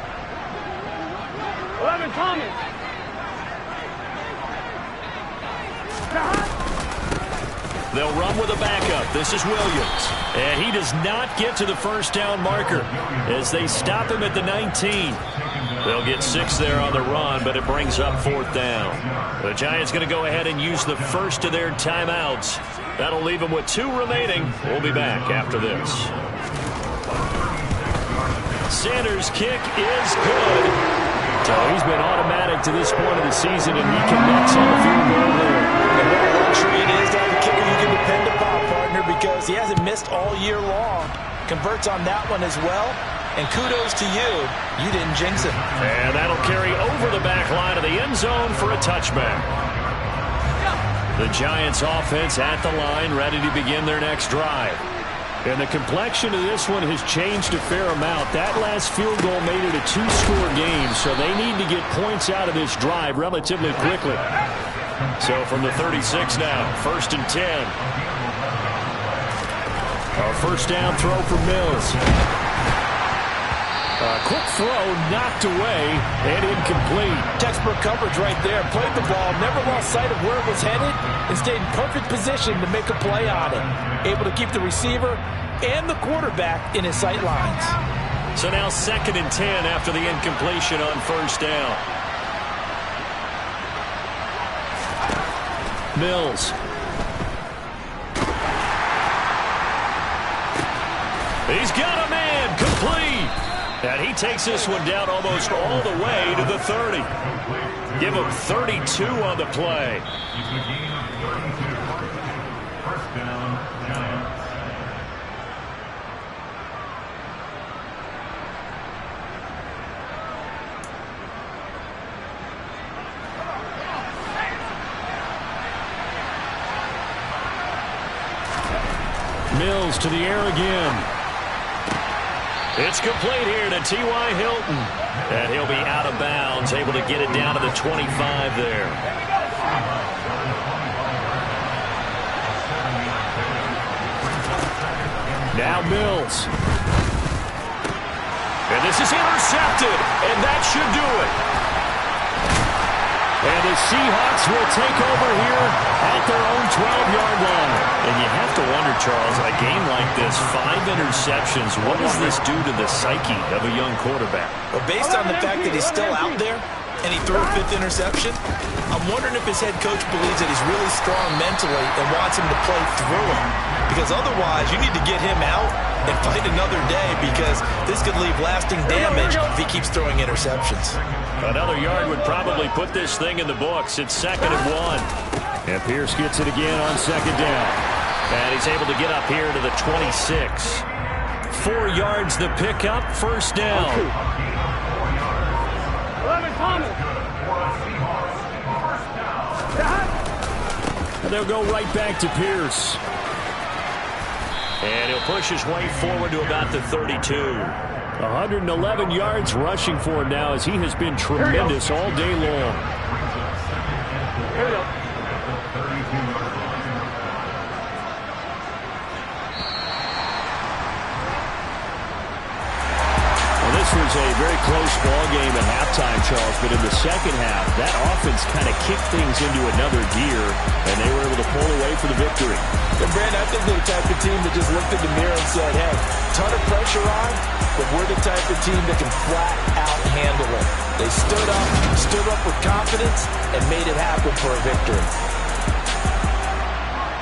11 Thomas. They'll run with a backup. This is Williams. And he does not get to the 1st down marker as they stop him at the 19. They'll get 6 there on the run, but it brings up 4th down. The Giants going to go ahead and use the first of their timeouts. That'll leave them with 2 remaining. We'll be back after this. Sanders' kick is good. So he's been automatic to this point of the season, and he connects on the field goal there. And what a luxury it is to have a kicker you can depend upon, partner, because he hasn't missed all year long. Converts on that one as well. And kudos to you. You didn't jinx him. And that'll carry over the back line of the end zone for a touchback. The Giants offense at the line, ready to begin their next drive. And the complexion of this one has changed a fair amount. That last field goal made it a 2-score game, so they need to get points out of this drive relatively quickly. So from the 36 now, 1st and 10. A 1st down throw for Mills. A quick throw knocked away and incomplete. Textbook coverage right there. Played the ball, never lost sight of where it was headed, and stayed in perfect position to make a play on it. Able to keep the receiver and the quarterback in his sight lines. So now 2nd and 10 after the incompletion on 1st down. Mills. He's got a man, complete. And he takes this one down almost all the way to the 30. Give him 32 on the play. Mills to the air again. It's complete here to T.Y. Hilton. And he'll be out of bounds, able to get it down to the 25 there. Now Mills. And this is intercepted, and that should do it. And the Seahawks will take over here at their own 12-yard line. And you have to wonder, Charles, a game like this, 5 interceptions, what does this do to the psyche of a young quarterback? Well, based on the fact that he's still out there and he threw a 5th interception, I'm wondering if his head coach believes that he's really strong mentally and wants him to play through it. Because otherwise, you need to get him out and fight another day, because this could leave lasting damage if he keeps throwing interceptions. Another yard would probably put this thing in the books. It's 2nd and 1. And Pierce gets it again on 2nd down. And he's able to get up here to the 26. 4 yards the pickup, 1st down. And they'll go right back to Pierce. And he'll push his way forward to about the 32. 111 yards rushing for him now, as he has been tremendous all day long. Here we go. This was a very close ball game at halftime, Charles, but in the second half, that offense kind of kicked things into another gear, and they were able to pull away for the victory. And Brandon, I think they're the type of team that just looked in the mirror and said, hey, ton of pressure on, but we're the type of team that can flat out handle it. They stood up with confidence, and made it happen for a victory.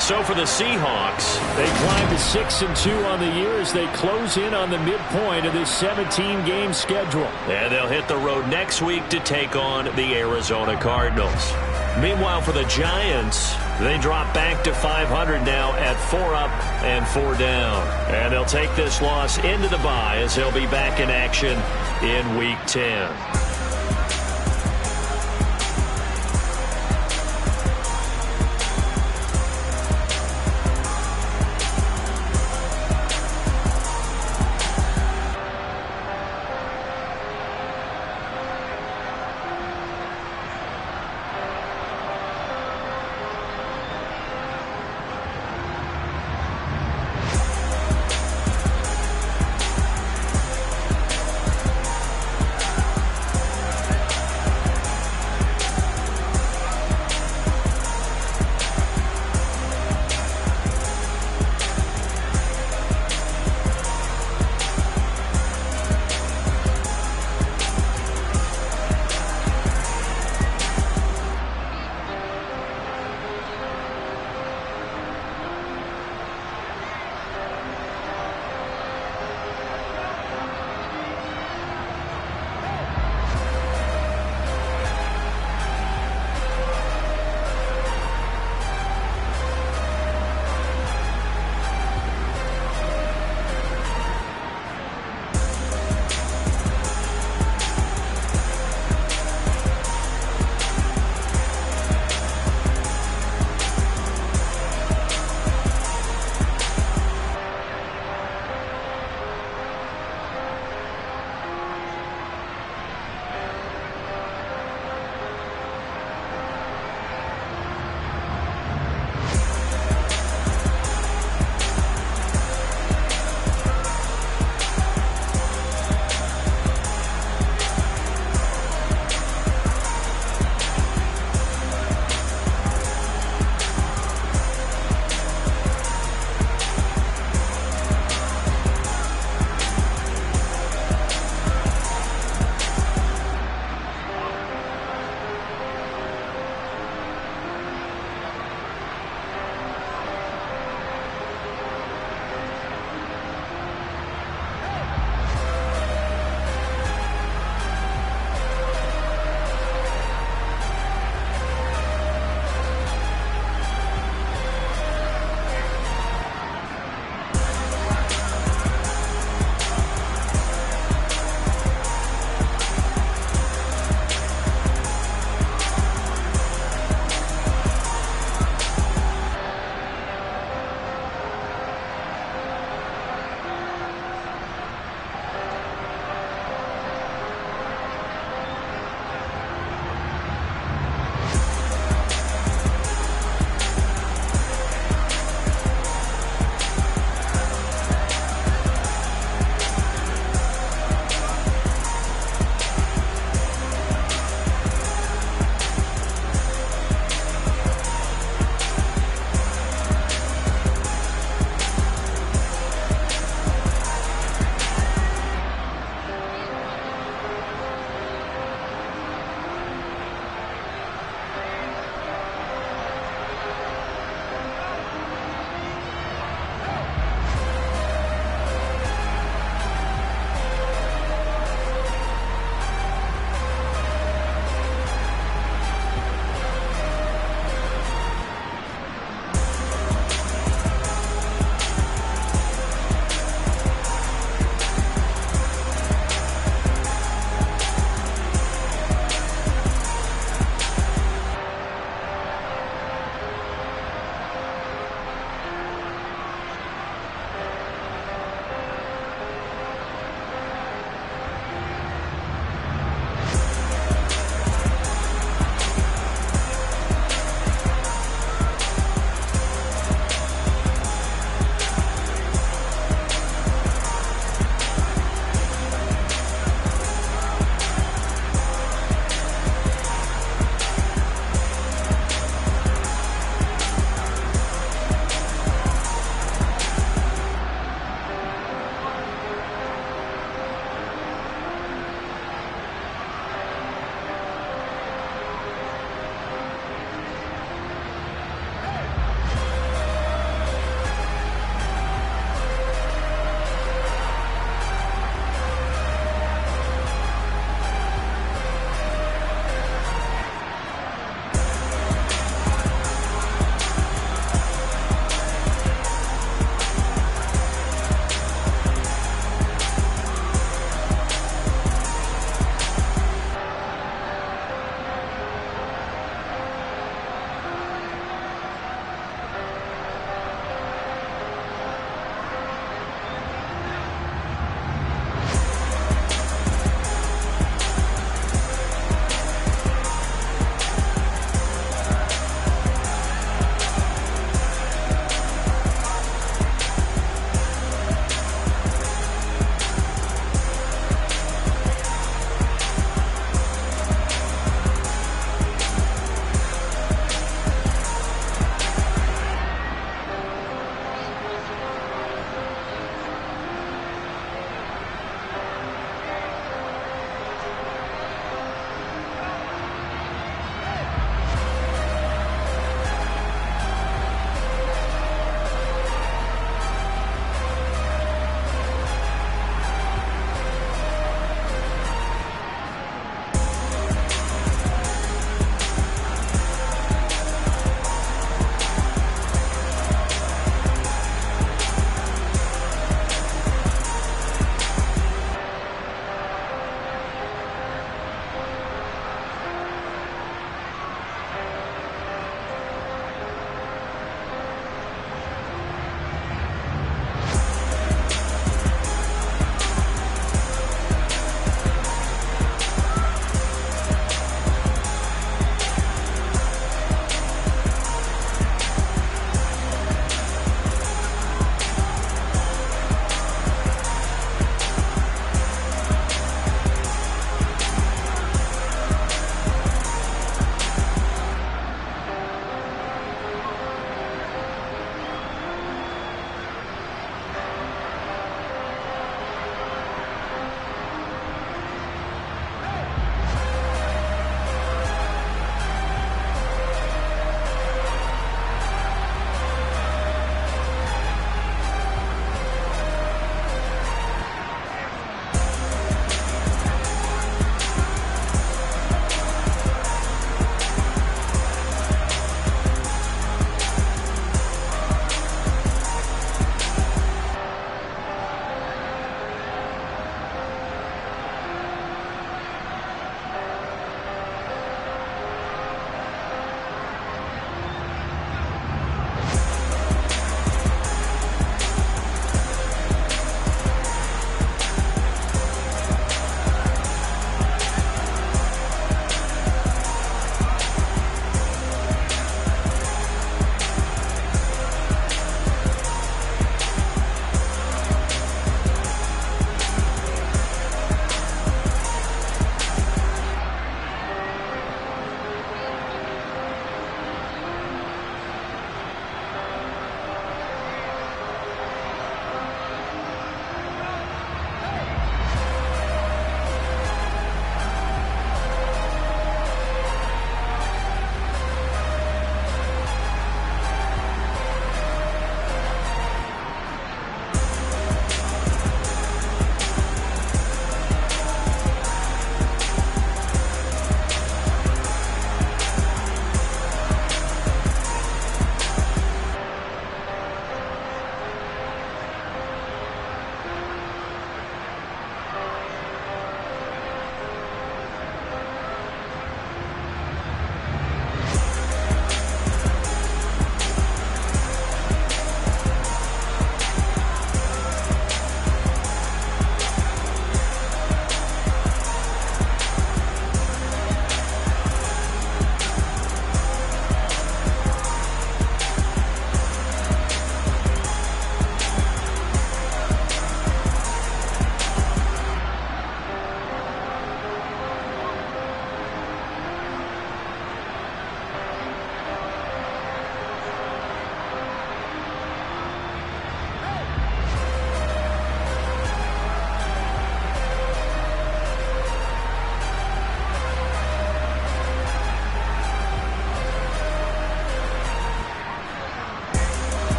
So for the Seahawks, they climb to 6-2 on the year as they close in on the midpoint of this 17-game schedule. And they'll hit the road next week to take on the Arizona Cardinals. Meanwhile, for the Giants, they drop back to 500 now at 4 up and 4 down. And they'll take this loss into the bye as they'll be back in action in Week 10.